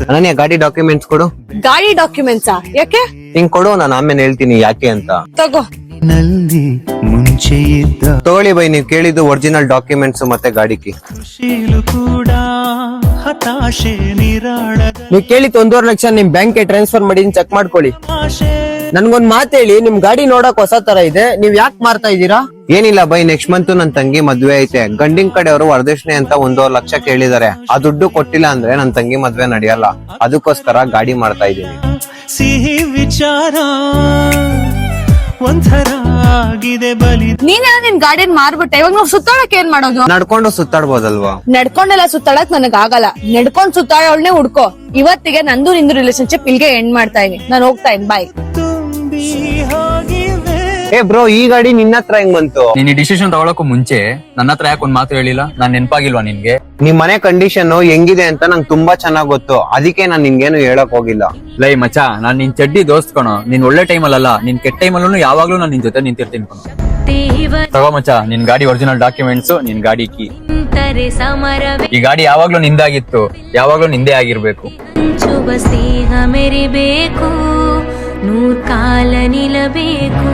ಅನನ್ಯ ಗಾಡಿ ಡಾಕ್ಯುಮೆಂಟ್ಸ್ ಕೊಡು. ಗಾಡಿ ಡಾಕ್ಯುಮೆಂಟ್ಸಾ? ಯಾಕೆ? ಹಿಂಗ್ ಕೊಡು, ನಾನು ಆಮೇಲೆ ಹೇಳ್ತೀನಿ ಯಾಕೆ ಅಂತ. ತಗೋ. ತಗೊಳ್ಳಿ ಬೈ, ನೀವ್ ಕೇಳಿದ್ದು ಒರಿಜಿನಲ್ ಡಾಕ್ಯುಮೆಂಟ್ಸ್ ಮತ್ತೆ ಗಾಡಿ ಕೀ. ನೀವ್ ಕೇಳಿದ್ 1.5 ಲಕ್ಷ ನಿಮ್ ಬ್ಯಾಂಕ್ ಗೆ ಟ್ರಾನ್ಸ್ಫರ್ ಮಾಡಿ ಚೆಕ್ ಮಾಡ್ಕೊಳ್ಳಿ. ನನ್ಗೊಂದ್ ಮಾತ್ ಹೇಳಿ, ನಿಮ್ ಗಾಡಿ ನೋಡಕ್ ಹೊಸ ತರ ಇದೆ, ನೀವ್ ಯಾಕೆ ಮಾರ್ತಾ ಇದೀರಾ? ಏನಿಲ್ಲ ಬೈ, ನೆಕ್ಸ್ಟ್ ಮಂತ್ ನನ್ ತಂಗಿ ಮದ್ವೆ ಐತೆ. ಗಂಡಿನ ಕಡೆಯವರು ವರದಕ್ಷಿಣೆ ಅಂತ 1.5 ಲಕ್ಷ ಕೇಳಿದಾರೆ. ಆ ದುಡ್ಡು ಕೊಟ್ಟಿಲ್ಲ ಅಂದ್ರೆ ನನ್ ತಂಗಿ ಮದ್ವೆ ನಡೆಯಲ್ಲ. ಅದಕ್ಕೋಸ್ಕರ ಗಾಡಿ ಮಾಡ್ತಾ ಇದೀನಿ. ಸಿಹಿ ವಿಚಾರ ಒಂಥರ ಆಗಿದೆ ಬಲಿ. ನೀನೇನೋ ನಿನ್ ಗಾಡಿನ ಮಾರ್ಬಿಟ್ಟೆ, ಇವಾಗ ನಾವು ಸುತ್ತಾಡಕ್ ಏನ್ ಮಾಡೋದು? ನಡ್ಕೊಂಡು ಸುತ್ತಾಡ್ಬೋದಲ್ವಾ? ನಡ್ಕೊಂಡೆಲ್ಲ ಸುತ್ತಾಡಕ್ ನನಗ್ ಆಗಲ್ಲ. ನಡ್ಕೊಂಡ್ ಸುತ್ತಾಡೋಳ್ನೆ ಹುಡ್ಕೋ. ಇವತ್ತಿಗೆ ನಂದು ನಿಂದು ರಿಲೇಶನ್ಶಿಪ್ ಇಲ್ಗೆ ಎಂಡ್ ಮಾಡ್ತಾ ಇದೀನಿ. ನಾನು ಹೋಗ್ತಾ ಇದ್ದೀನಿ, ಬಾಯ್. ತುಂಬಿ ಹೋಗಿವೆ. ಏ ಬ್ರೋ, ಈ ಗಾಡಿ ನಿನ್ನ ಹತ್ರ ಹೆಂಗ್ ಬಂತು? ನೀನ್ ಈ ಡಿಸಿಷನ್ ತಗೊಳಕ್ಕೂ ಮುಂಚೆ ನನ್ನ ಹತ್ರ ಯಾಕೆ ಒಂದ್ ಮಾತು ಹೇಳಿಲ್ಲ? ನಾನ್ ನೆನ್ಪಾಗಿಲ್ವಾ ನಿನ್ಗೆ? ನಿಮ್ ಮನೆ ಕಂಡೀಷನ್ ಹೆಂಗಿದೆ ಅಂತ ನಂಗೆ ತುಂಬಾ ಚೆನ್ನಾಗ್ ಗೊತ್ತು. ಅದಕ್ಕೆ ನಾನ್ ನಿನ್ಗೇನು ಹೇಳಕ್ ಹೋಗಿಲ್ಲ. ಲೈ ಮಚಾ, ನಾನ್ ನಿನ್ ಚಡ್ಡಿ ದೋಸ್ತ್ ಕಣೋ. ನೀನ್ ಒಳ್ಳೆ ಟೈಮಲ್ಲ, ನೀನ್ ಕೆಟ್ಟ ಟೈಮಲ್ಲೂ ಯಾವಾಗ್ಲೂ ನಾನ್ ನಿನ್ ಜೊತೆ ನಿಂತಿರ್ತೀನಿ ಕಣೋ. ತಗೋ ಮಚಾ, ನಿನ್ ಗಾಡಿ ಒರಿಜಿನಲ್ ಡಾಕ್ಯುಮೆಂಟ್ಸ್, ನಿನ್ ಗಾಡಿ ಕೀ. ಈ ಗಾಡಿ ಯಾವಾಗ್ಲೂ ನಿಂದಾಗಿತ್ತು, ಯಾವಾಗ್ಲೂ ನಿಂದೇ ಆಗಿರ್ಬೇಕು. ಸ್ನೇಹ ಮೆರಿಬೇಕು, ನೂರ್ ಕಾಲ ನಿಲ್ಲಬೇಕು.